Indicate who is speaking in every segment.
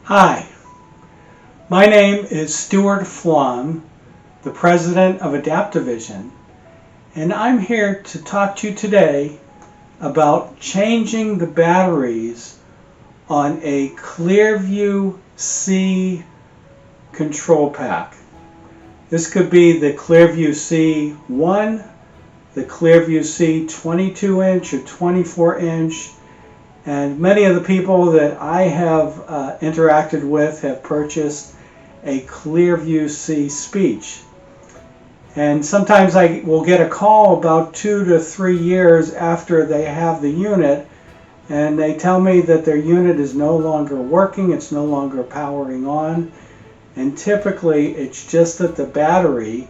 Speaker 1: Hi, my name is Stuart Flom, the president of Adaptivision, and I'm here to talk to you today about changing the batteries on a ClearView C control pack. This could be the ClearView C One, the ClearView C 22-inch or 24-inch, and many of the people that I have interacted with have purchased a ClearView C Speech. And sometimes I will get a call about 2 to 3 years after they have the unit, and they tell me that their unit is no longer working, it's no longer powering on, and typically it's just that the battery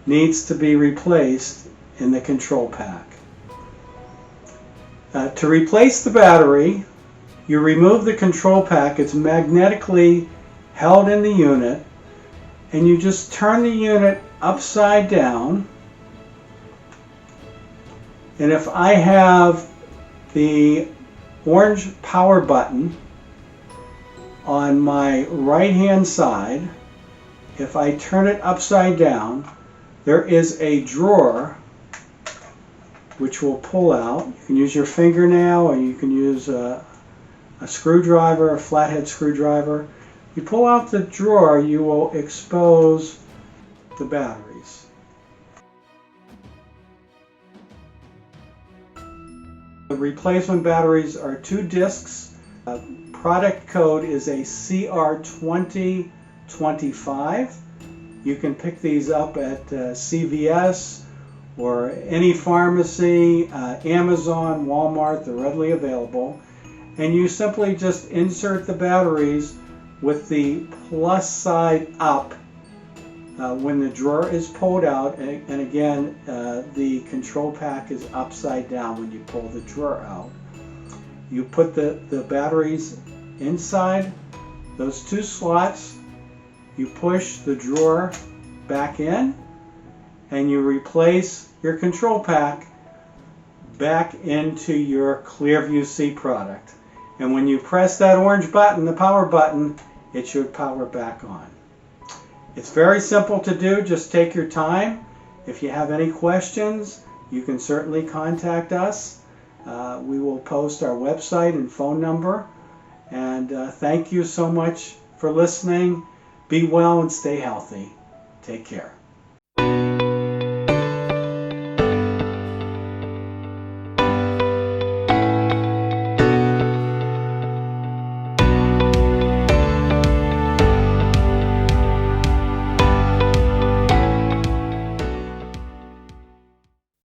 Speaker 1: needs to be replaced in the control pack. To replace the battery, you remove the control pack. It's magnetically held in the unit, and you just turn the unit upside down. And if I have the orange power button on my right hand side, if I turn it upside down, there is a drawer which will pull out. You can use your fingernail, or you can use a screwdriver, a flathead screwdriver. You pull out the drawer, you will expose the batteries. The replacement batteries are 2 discs. Product code is a CR2025. You can pick these up at CVS or any pharmacy, Amazon, Walmart. They're readily available. And you simply just insert the batteries with the plus side up when the drawer is pulled out. And again, the control pack is upside down when you pull the drawer out. You put the batteries inside those 2 slots. You push the drawer back in, and you replace your control pack back into your ClearView C product. And when you press that orange button, the power button, it should power back on. It's very simple to do. Just take your time. If you have any questions, you can certainly contact us. We will post our website and phone number. And thank you so much for listening. Be well and stay healthy. Take care.